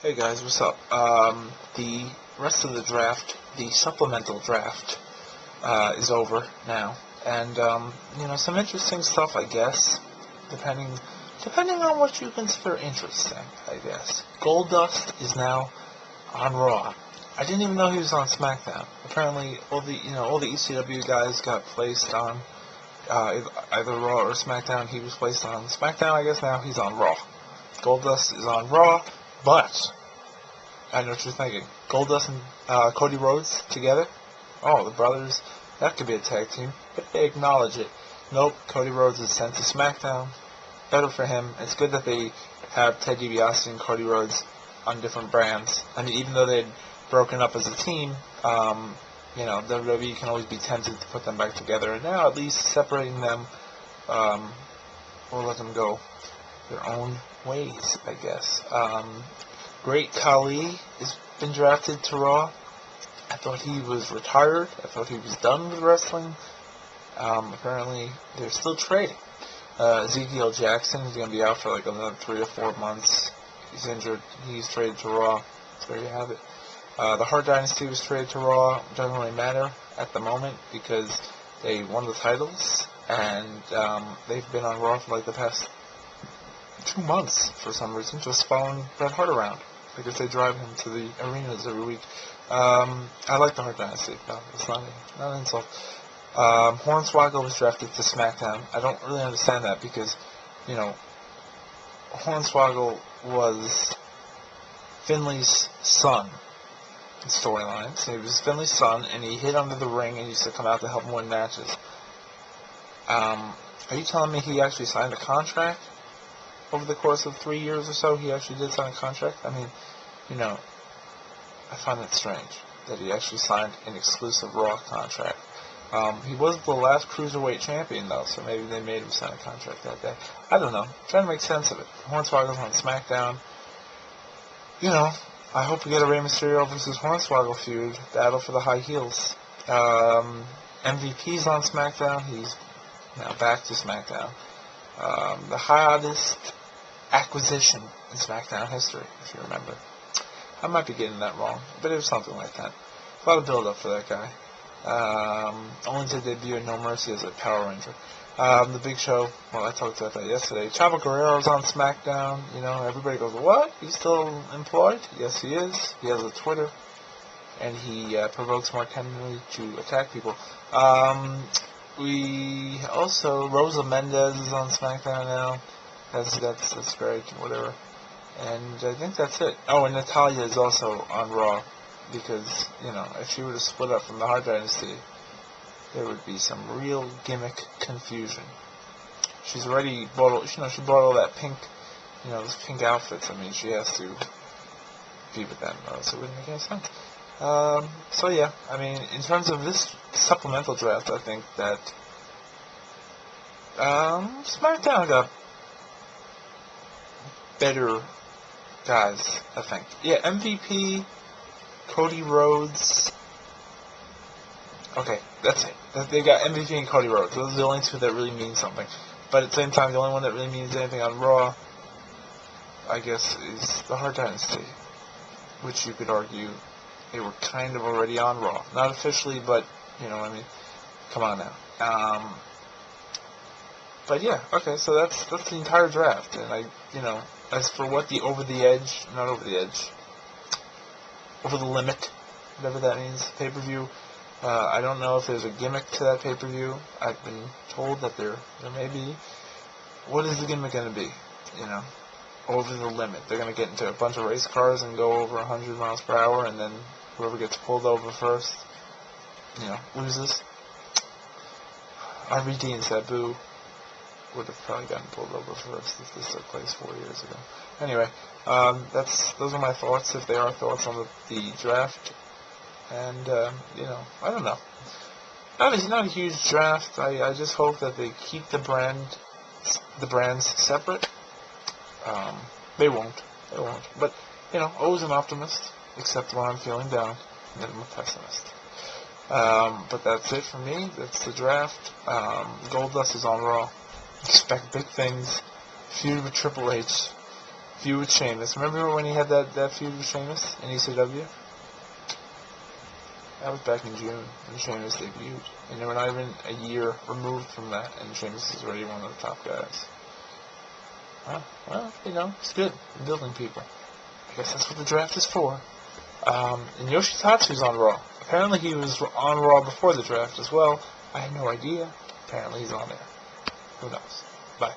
Hey guys, what's up? The rest of the draft, the supplemental draft, is over now, and some interesting stuff, I guess, depending on what you consider interesting, I guess. Goldust is now on Raw. I didn't even know he was on SmackDown. Apparently, all the ECW guys got placed on either Raw or SmackDown. He was placed on SmackDown, I guess. Now he's on Raw. Goldust is on Raw. But, I know what you're thinking. Goldust and Cody Rhodes together? Oh, the brothers, that could be a tag team. But they acknowledge it. Nope, Cody Rhodes is sent to SmackDown. Better for him. It's good that they have Ted DiBiase and Cody Rhodes on different brands. I mean, even though they'd broken up as a team, WWE can always be tempted to put them back together. And now, at least, separating them, will let them go their own ways, I guess. Great Khali has been drafted to Raw. I thought he was retired. I thought he was done with wrestling. Apparently, they're still trading. Ezekiel Jackson is going to be out for like another 3 or 4 months. He's injured. He's traded to Raw. So there you have it. The Hart Dynasty was traded to Raw. Doesn't really matter at the moment because they won the titles. And they've been on Raw for like the past 2 months for some reason, just following Bret Hart around because they drive him to the arenas every week. I like the Hart Dynasty. No, it's not an insult. Hornswoggle was drafted to SmackDown. I don't really understand that because, Hornswoggle was Finley's son in storylines. He was Finley's son, and he hid under the ring and used to come out to help him win matches. Are you telling me he actually signed a contract? Over the course of 3 years or so, he actually did sign a contract. I mean, I find it strange that he actually signed an exclusive Raw contract. He was the last Cruiserweight champion, though, so maybe they made him sign a contract that day. I don't know. I'm trying to make sense of it. Hornswoggle's on SmackDown. I hope we get a Rey Mysterio versus Hornswoggle feud. Battle for the high heels. MVP's on SmackDown. He's now back to SmackDown. The hottest acquisition in SmackDown history, if you remember. I might be getting that wrong, but it was something like that. A lot of build-up for that guy. Only to debut in No Mercy as a Power Ranger. The Big Show, well, I talked about that yesterday. Chavo Guerrero's on SmackDown. Everybody goes, what? He's still employed? Yes, he is. He has a Twitter, and he provokes Mark Henry to attack people. We also, Rosa Mendez is on SmackDown now. That's great, whatever. And I think that's it. Oh, and Natalya is also on Raw because, if she were to split up from the Hart Dynasty, there would be some real gimmick confusion. She's already bought, she bought all that pink, those pink outfits. I mean, she has to be with them, so it wouldn't make any sense. So yeah, I mean, in terms of this supplemental draft, I think that SmackDown got better guys, I think. Yeah, MVP, Cody Rhodes. Okay, that's it. They got MVP and Cody Rhodes. Those are the only two that really mean something. But at the same time, the only one that really means anything on Raw, I guess, is the Hart Dynasty, which you could argue they were kind of already on Raw. Not officially, but, come on now. But yeah, okay, so that's the entire draft. And as for what the over the limit, whatever that means, pay-per-view, I don't know if there's a gimmick to that pay-per-view. I've been told that there may be. What is the gimmick going to be? Over the limit. They're going to get into a bunch of race cars and go over 100 miles per hour, and then whoever gets pulled over first, loses. RVD and Sabu would have probably gotten pulled over first if this took place 4 years ago. Anyway, those are my thoughts, if they are thoughts on the draft. And, I don't know. Not a huge draft. I just hope that they keep the brands separate. They won't. But, always an optimist, except when I'm feeling down, and then I'm a pessimist. But that's it for me. That's the draft. Goldust is on Raw. Expect big things. Feud with Triple H. feud with Sheamus. Remember when he had that feud with Sheamus in ECW? That was back in June when Sheamus debuted. And we're not even a year removed from that, and Sheamus is already one of the top guys. Well, it's good. Building people. I guess that's what the draft is for. And Yoshitatsu's on Raw. Apparently he was on Raw before the draft as well. I had no idea. Apparently he's on there. Who knows? Bye.